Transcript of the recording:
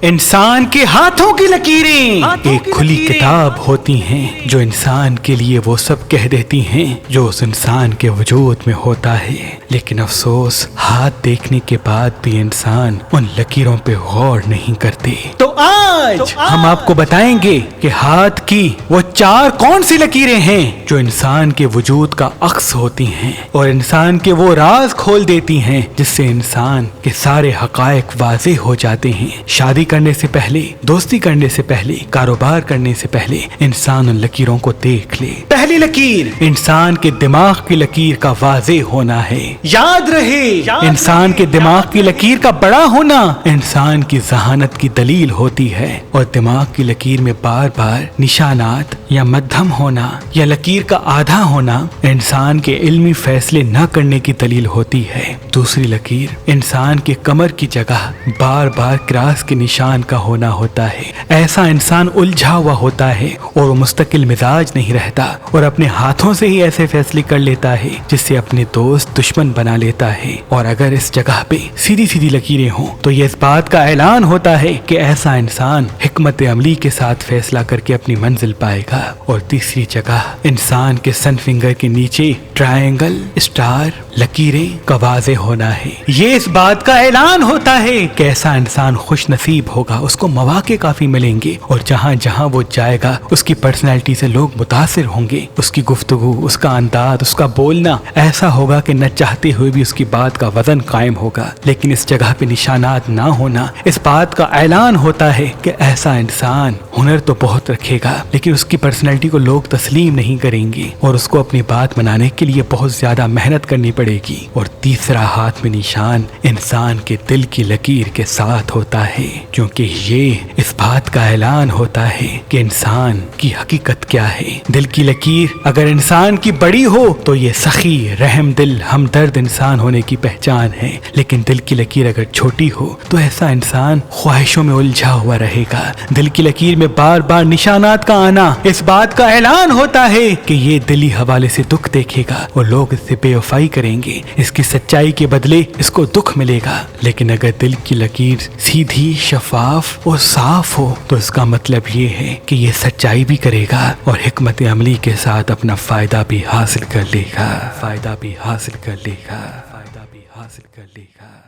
انسان کے ہاتھوں کی لکیریں ایک کھلی کتاب ہوتی ہیں جو انسان کے لیے وہ سب کہہ دیتی ہیں جو اس انسان کے وجود میں ہوتا ہے، لیکن افسوس ہاتھ دیکھنے کے بعد بھی انسان ان لکیروں پہ غور نہیں کرتے۔ تو آج ہم آپ کو بتائیں گے کہ ہاتھ کی وہ 4 کون سی لکیریں ہیں جو انسان کے وجود کا عکس ہوتی ہیں اور انسان کے وہ راز کھول دیتی ہیں جس سے انسان کے سارے حقائق واضح ہو جاتے ہیں۔ شادی کرنے سے پہلے، دوستی کرنے سے پہلے، کاروبار کرنے سے پہلے انسان ان لکیروں کو دیکھ لے۔ پہلی لکیر انسان کے دماغ کی لکیر کا واضح ہونا ہے۔ یاد رہے انسان کے دماغ کی لکیر کا بڑا ہونا انسان کی ذہانت کی دلیل ہوتی ہے، اور دماغ کی لکیر میں بار بار نشانات یا مدھم ہونا یا لکیر کا آدھا ہونا انسان کے علمی فیصلے نہ کرنے کی دلیل ہوتی ہے۔ دوسری لکیر انسان کے کمر کی جگہ بار بار کراس کے نشان کا ہونا ہوتا ہے۔ ایسا انسان الجھا ہوا ہوتا ہے اور وہ مستقل مزاج نہیں رہتا اور اپنے ہاتھوں سے ہی ایسے فیصلے کر لیتا ہے جس سے اپنے دوست دشمن بنا لیتا ہے، اور اگر اس جگہ پہ سیدھی سیدھی لکیریں ہوں تو یہ اس بات کا اعلان ہوتا ہے کہ ایسا انسان حکمت عملی کے ساتھ فیصلہ کر کے اپنی منزل پائے گا۔ اور تیسری جگہ انسان کے سن فنگر کے نیچے ٹرائنگل، اسٹار، لکیریں کا واضح ہونا ہے۔ یہ اس بات کا اعلان ہوتا ہے کہ ایسا انسان خوش نصیب ہوگا، اس کو مواقع کافی ملیں گے، اور جہاں جہاں وہ جائے گا اس کی پرسنالٹی سے لوگ متاثر ہوں گے۔ اس کی گفتگو، اس کا انداز، اس کا بولنا ایسا ہوگا کہ نہ چاہتے ہوئے بھی اس کی بات کا وزن قائم ہوگا۔ لیکن اس جگہ پہ نشانات نہ ہونا اس بات کا اعلان ہوتا ہے کہ ایسا انسان ہنر تو بہت رکھے گا لیکن اس کی پرسنالٹی کو لوگ تسلیم نہیں کریں گے، اور اس کو اپنی بات منانے کے لیے بہت زیادہ محنت کرنی پڑے گی۔ اور تیسرا ہاتھ میں نشان انسان کے دل کی لکیر کے ساتھ ہوتا ہے، کیونکہ یہ اس بات کا اعلان ہوتا ہے کہ انسان کی حقیقت کیا ہے۔ دل کی لکیر اگر انسان کی بڑی ہو تو یہ سخی، رحم دل، ہمدرد انسان ہونے کی پہچان ہے، لیکن دل کی لکیر اگر چھوٹی ہو تو ایسا انسان خواہشوں میں الجھا ہوا رہے گا۔ دل کی لکیر میں بار بار نشانات کا آنا اس بات کا اعلان ہوتا ہے کہ یہ دلی حوالے سے دکھ دیکھے گا اور لوگ اس سے بے وفائی کریں گے، اس کی سچائی کے بدلے اس کو دکھ ملے گا۔ لیکن اگر دل کی لکیر سیدھی، شفاف اور صاف ہو تو اس کا مطلب یہ ہے کہ یہ سچائی بھی کرے گا اور حکمت عملی کے ساتھ اپنا فائدہ بھی حاصل کر لے گا، فائدہ بھی حاصل کر لے گا، فائدہ بھی حاصل کر لے گا۔